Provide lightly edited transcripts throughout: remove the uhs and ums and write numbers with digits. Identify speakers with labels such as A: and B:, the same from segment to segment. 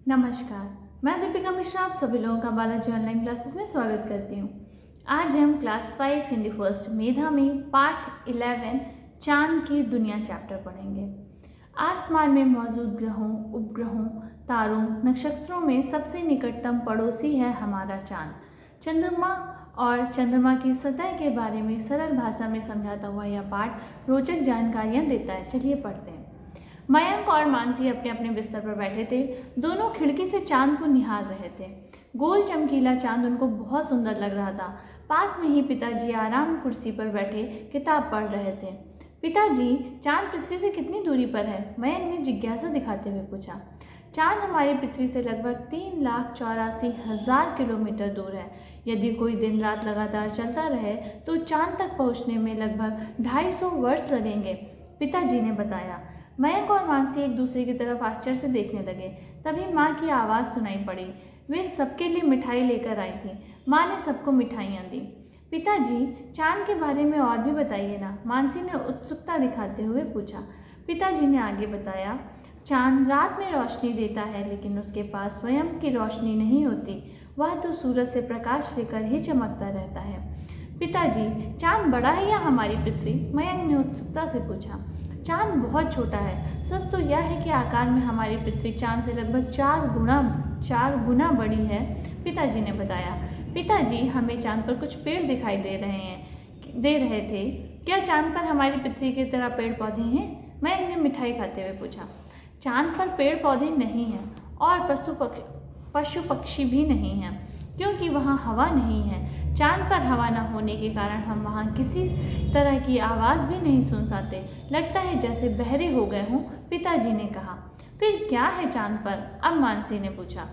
A: नमस्कार, मैं दीपिका मिश्रा आप सभी लोगों का बालाजी ऑनलाइन क्लासेस में स्वागत करती हूँ। आज हम क्लास 5 हिंदी फर्स्ट मेधा में पार्ट 11 चांद की दुनिया चैप्टर पढ़ेंगे। आसमान में मौजूद ग्रहों, उपग्रहों, तारों, नक्षत्रों में सबसे निकटतम पड़ोसी है हमारा चांद। चंद्रमा और चंद्रमा की सतह के बारे में सरल भाषा में समझाता हुआ यह पाठ रोचक जानकारियाँ देता है। चलिए पढ़ते हैं। मयंक और मानसी अपने अपने बिस्तर पर बैठे थे। दोनों खिड़की से चांद को निहार रहे थे। गोल चमकीला चांद उनको बहुत सुंदर लग रहा था। पास में ही पिताजी आराम कुर्सी पर बैठे किताब पढ़ रहे थे। पिताजी, चांद पृथ्वी से कितनी दूरी पर है? मयंक ने जिज्ञासा दिखाते हुए पूछा। चांद हमारी पृथ्वी से लगभग 3,84,000 किलोमीटर दूर है। यदि कोई दिन रात लगातार चलता रहे तो चांद तक पहुंचने में लगभग 250 वर्ष लगेंगे, पिताजी ने बताया। मयंक और मानसी एक दूसरे की तरफ आश्चर्य से देखने लगे। तभी माँ की आवाज़ सुनाई पड़ी। वे सबके लिए मिठाई लेकर आई थी। माँ ने सबको मिठाइयाँ दी। पिताजी, चांद के बारे में और भी बताइए ना, मानसी ने उत्सुकता दिखाते हुए पूछा। पिताजी ने आगे बताया, चांद रात में रोशनी देता है, लेकिन उसके पास स्वयं की रोशनी नहीं होती। वह तो सूरज से प्रकाश लेकर ही चमकता रहता है। पिताजी, चांद बड़ा है या हमारी पृथ्वी? मयंक ने उत्सुकता से पूछा। चांद बहुत छोटा है। सच तो यह है कि आकार में हमारी पृथ्वी चांद से लगभग 4 गुना बड़ी है, पिताजी ने बताया। पिताजी, हमें चांद पर कुछ पेड़ दिखाई दे रहे थे। क्या चांद पर हमारी पृथ्वी की तरह पेड़ पौधे हैं? मयंक ने मिठाई खाते हुए पूछा। चांद पर पेड़ पौधे नहीं हैं और पशु पक्षी भी नहीं हैं, क्योंकि वहाँ हवा नहीं है। चांद पर हवा न होने के कारण हम वहाँ किसी तरह की आवाज़ भी नहीं सुन पाते। लगता है जैसे बहरे हो गए हों, पिताजी ने कहा। फिर क्या है चांद पर? अब मानसी ने पूछा।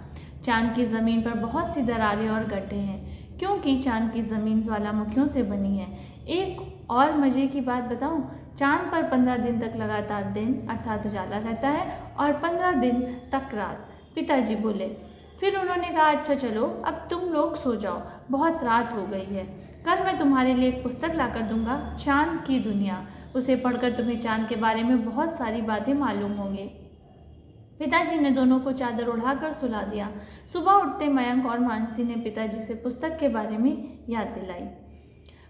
A: चांद की ज़मीन पर बहुत सी दरारें और गड्ढे हैं, क्योंकि चांद की ज़मीन ज्वालामुखियों से बनी है। एक और मज़े की बात बताऊं, चांद पर 15 दिन तक लगातार दिन अर्थात उजाला रहता है और 15 दिन तक रात, पिताजी बोले। फिर उन्होंने कहा, अच्छा चलो अब तुम लोग सो जाओ, बहुत रात हो गई है। कल मैं तुम्हारे लिए एक पुस्तक लाकर दूंगा, चांद की दुनिया। उसे पढ़कर तुम्हें चांद के बारे में बहुत सारी बातें मालूम होंगी। पिताजी ने दोनों को चादर उड़ाकर सुला दिया। सुबह उठते मयंक और मानसी ने पिताजी से पुस्तक के बारे में याद दिलाई।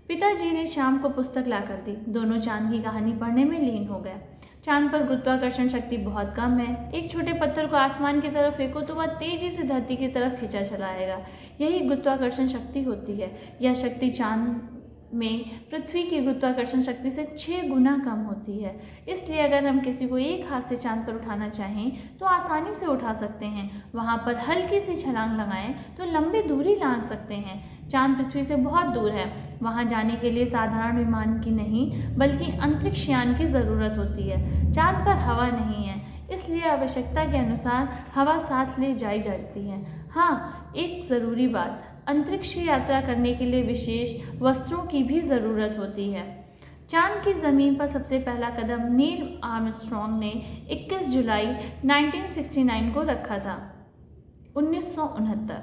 A: पिताजी ने शाम को पुस्तक लाकर दी। दोनों चांद की कहानी पढ़ने में लीन हो गए। चांद पर गुरुत्वाकर्षण शक्ति बहुत कम है। एक छोटे पत्थर को आसमान की तरफ फेंको तो वह तेजी से धरती की तरफ खींचा चला आएगा। यही गुरुत्वाकर्षण शक्ति होती है। यह शक्ति चांद में पृथ्वी की गुरुत्वाकर्षण शक्ति से 6 गुना कम होती है। इसलिए अगर हम किसी को एक हाथ से चांद पर उठाना चाहें तो आसानी से उठा सकते हैं। वहाँ पर हल्की सी छलांग लगाएं तो लंबी दूरी लांघ सकते हैं। चांद पृथ्वी से बहुत दूर है। वहाँ जाने के लिए साधारण विमान की नहीं बल्कि अंतरिक्ष यान की ज़रूरत होती है। चांद पर हवा नहीं है, इसलिए आवश्यकता के अनुसार हवा साथ ले जाई जाती है। हाँ, एक ज़रूरी बात, अंतरिक्ष यात्रा करने के लिए विशेष वस्त्रों की भी ज़रूरत होती है। चांद की ज़मीन पर सबसे पहला कदम नील आर्मस्ट्रॉन्ग ने 21 जुलाई 1969 को रखा था। 1969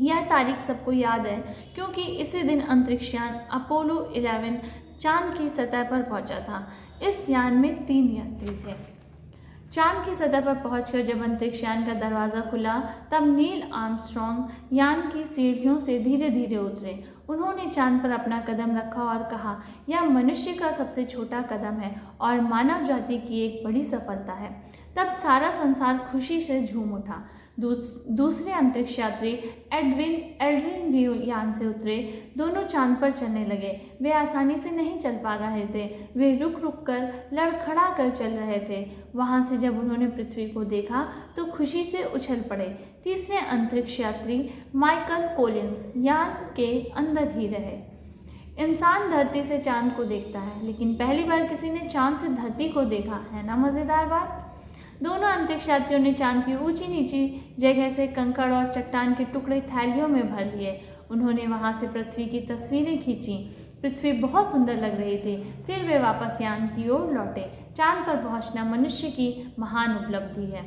A: यह तारीख सबको याद है क्योंकि इसी दिन अंतरिक्ष यान अपोलो 11 चांद की सतह पर पहुंचा था। इस यान में 3 यात्री थे। चांद की सतह पर पहुंचकर जब अंतरिक्ष यान का दरवाज़ा खुला तब नील आर्मस्ट्रॉन्ग यान की सीढ़ियों से धीरे धीरे उतरे। उन्होंने चांद पर अपना कदम रखा और कहा, यह मनुष्य का सबसे छोटा कदम है और मानव जाति की एक बड़ी सफलता है। तब सारा संसार खुशी से झूम उठा। दूसरे अंतरिक्ष यात्री एल्ड्रिन भी यान से उतरे। दोनों चांद पर चलने लगे। वे आसानी से नहीं चल पा रहे थे। वे रुक रुक कर लड़खड़ा कर चल रहे थे। वहां से जब उन्होंने पृथ्वी को देखा तो खुशी से उछल पड़े। तीसरे अंतरिक्ष यात्री माइकल कोलिंस यान के अंदर ही रहे। इंसान धरती से चांद को देखता है, लेकिन पहली बार किसी ने चांद से धरती को देखा, है ना मज़ेदार बात। दोनों अंतरिक्ष यात्रियों ने चांद की ऊंची नीची जगह से कंकड़ और चट्टान के टुकड़े थैलियों में भर लिए। उन्होंने वहां से पृथ्वी की तस्वीरें खींची। पृथ्वी बहुत सुंदर लग रही थी। फिर वे वापस यान की ओर लौटे। चांद पर पहुंचना मनुष्य की महान उपलब्धि है।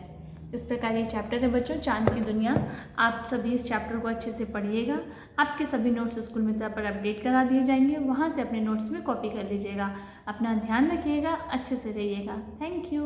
A: इस प्रकार ये चैप्टर है बच्चों, चांद की दुनिया। आप सभी इस चैप्टर को अच्छे से पढ़िएगा। आपके सभी नोट्स स्कूल मित्र पर अपडेट करा दिए जाएंगे, वहाँ से अपने नोट्स में कॉपी कर लीजिएगा। अपना ध्यान रखिएगा, अच्छे से रहिएगा। Thank you.